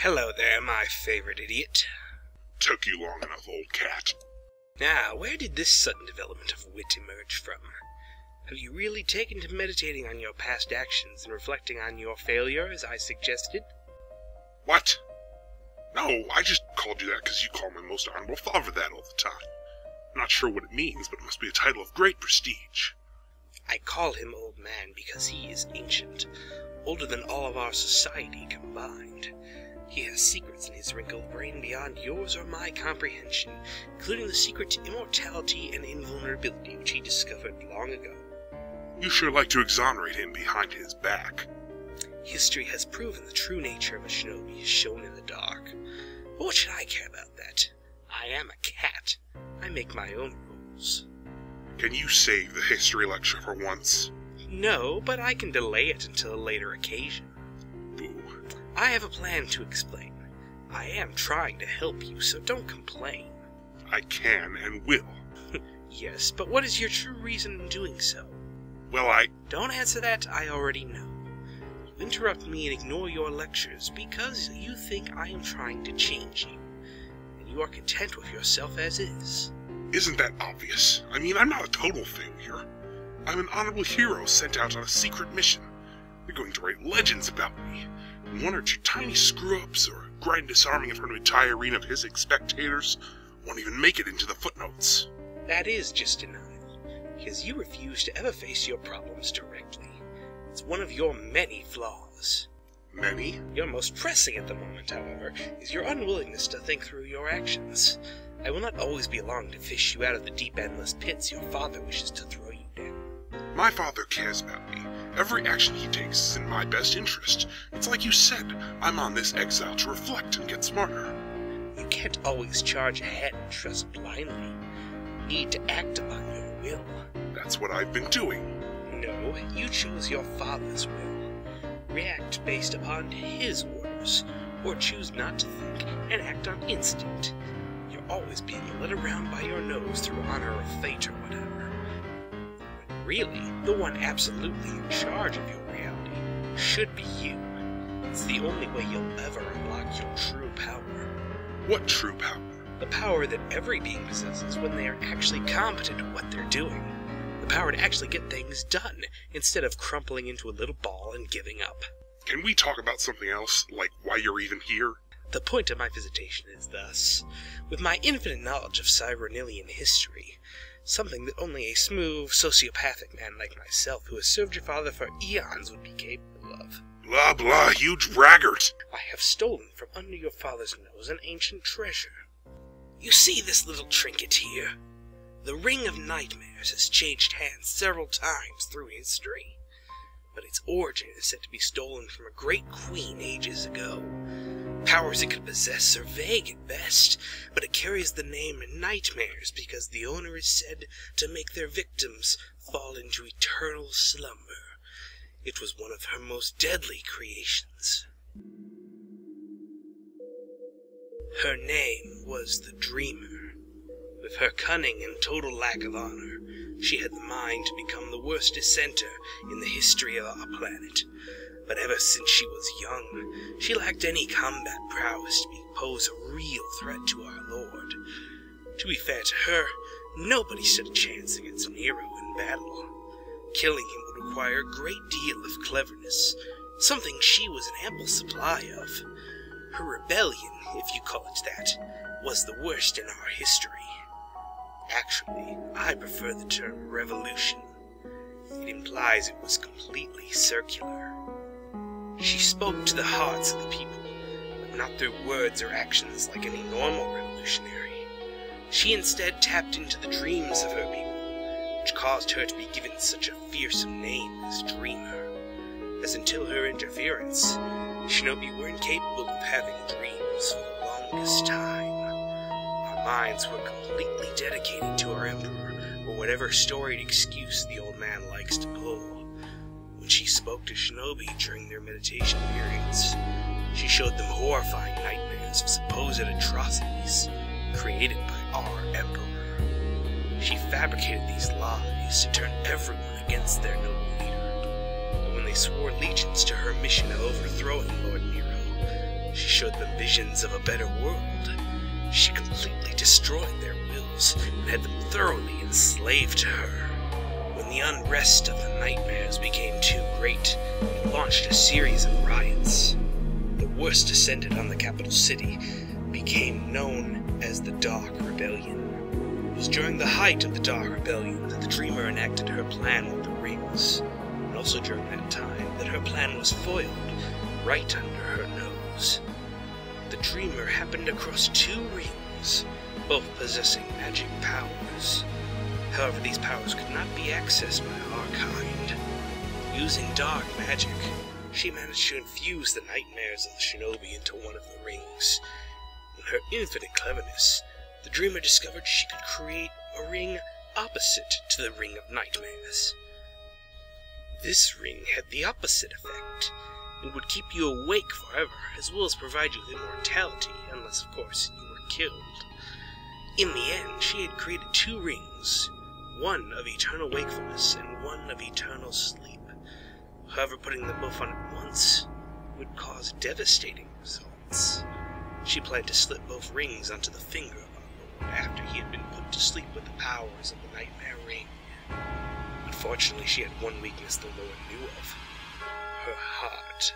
Hello there, my favorite idiot. Took you long enough, old cat. Now, where did this sudden development of wit emerge from? Have you really taken to meditating on your past actions and reflecting on your failure, as I suggested? What? No, I just called you that because you call my most honorable father that all the time. I'm not sure what it means, but it must be a title of great prestige. I call him Old Man because he is ancient, older than all of our society combined. He has secrets in his wrinkled brain beyond yours or my comprehension, including the secret to immortality and invulnerability which he discovered long ago. You sure like to exonerate him behind his back. History has proven the true nature of a shinobi is shown in the dark. But what should I care about that? I am a cat. I make my own rules. Can you save the history lecture for once? No, but I can delay it until a later occasion. Boo. I have a plan to explain. I am trying to help you, so don't complain. I can and will. Yes, but what is your true reason in doing so? Well, Don't answer that, I already know. You interrupt me and ignore your lectures because you think I am trying to change you, and you are content with yourself as is. Isn't that obvious? I mean, I'm not a total failure. I'm an honorable hero sent out on a secret mission. They're going to write legends about me. And one or two tiny screw-ups or grind disarming in front of a tirade of his spectators won't even make it into the footnotes. That is just denial, because you refuse to ever face your problems directly. It's one of your many flaws. Many? Your most pressing at the moment, however, is your unwillingness to think through your actions. I will not always be along to fish you out of the deep endless pits your father wishes to throw you down. My father cares about me. Every action he takes is in my best interest. It's like you said, I'm on this exile to reflect and get smarter. You can't always charge ahead and trust blindly. You need to act upon your will. That's what I've been doing. No, you choose your father's will. React based upon his orders, or choose not to think and act on instinct. You're always being led around by your nose through honor or fate or whatever. When really, the one absolutely in charge of your reality should be you. It's the only way you'll ever unlock your true power. What true power? The power that every being possesses when they are actually competent at what they're doing. The power to actually get things done, instead of crumpling into a little ball and giving up. Can we talk about something else, like why you're even here? The point of my visitation is thus. With my infinite knowledge of Cybernilian history, something that only a smooth, sociopathic man like myself who has served your father for eons would be capable of. Blah blah, huge braggart! I have stolen from under your father's nose an ancient treasure. You see this little trinket here? The Ring of Nightmares has changed hands several times through history, but its origin is said to be stolen from a great queen ages ago. Powers it could possess are vague at best, but it carries the name Nightmares because the owner is said to make their victims fall into eternal slumber. It was one of her most deadly creations. Her name was the Dreamer. With her cunning and total lack of honor, she had the mind to become the worst dissenter in the history of our planet. But ever since she was young, she lacked any combat prowess to pose a real threat to our Lord. To be fair to her, nobody stood a chance against Nero in battle. Killing him would require a great deal of cleverness, something she was in ample supply of. Her rebellion, if you call it that, was the worst in our history. Actually, I prefer the term revolution. It implies it was completely circular. She spoke to the hearts of the people, but not through words or actions like any normal revolutionary. She instead tapped into the dreams of her people, which caused her to be given such a fearsome name as Dreamer. As until her interference, shinobi were incapable of having dreams for the longest time. Our minds were completely dedicated to our emperor, or whatever storied excuse the old man likes to pull. When she spoke to shinobi during their meditation periods, she showed them horrifying nightmares of supposed atrocities created by our emperor. She fabricated these lies to turn everyone against their noble leader. But when they swore allegiance to her mission of overthrowing Lord Nero, She showed them visions of a better world. She completely destroyed their wills and had them thoroughly enslaved to her. When the unrest of the nightmares became too great, it launched a series of riots. The worst descendant on the capital city became known as the Dark Rebellion. It was during the height of the Dark Rebellion that the Dreamer enacted her plan with the rings, and also during that time that her plan was foiled right under her nose. The Dreamer happened across 2 rings, both possessing magic powers. However, these powers could not be accessed by our kind. Using dark magic, she managed to infuse the nightmares of the shinobi into one of the rings. In her infinite cleverness, the Dreamer discovered she could create a ring opposite to the Ring of Nightmares. This ring had the opposite effect, and would keep you awake forever, as well as provide you with immortality, unless, of course, you were killed. In the end, she had created 2 rings, one of eternal wakefulness and one of eternal sleep. However, putting them both on at once would cause devastating results. She planned to slip both rings onto the finger of our Lord after he had been put to sleep with the powers of the Nightmare Ring. Unfortunately, she had one weakness the Lord knew of: her heart.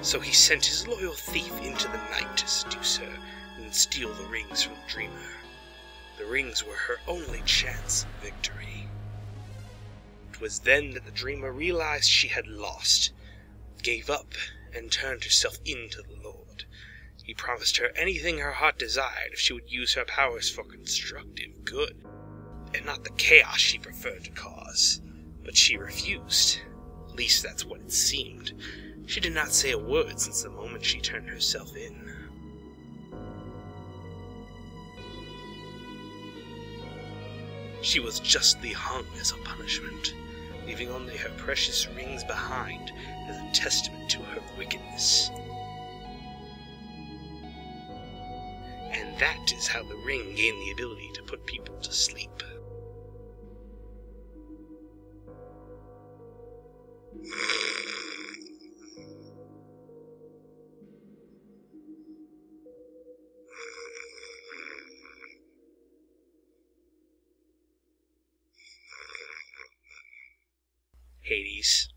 So he sent his loyal thief into the night to seduce her and steal the rings from the Dreamer. The rings were her only chance of victory. It was then that the Dreamer realized she had lost, gave up, and turned herself in to the Lord. He promised her anything her heart desired if she would use her powers for constructive good, and not the chaos she preferred to cause. But she refused. At least that's what it seemed. She did not say a word since the moment she turned herself in. She was justly hung as a punishment, leaving only her precious rings behind as a testament to her wickedness. And that is how the ring gained the ability to put people to sleep. Hades.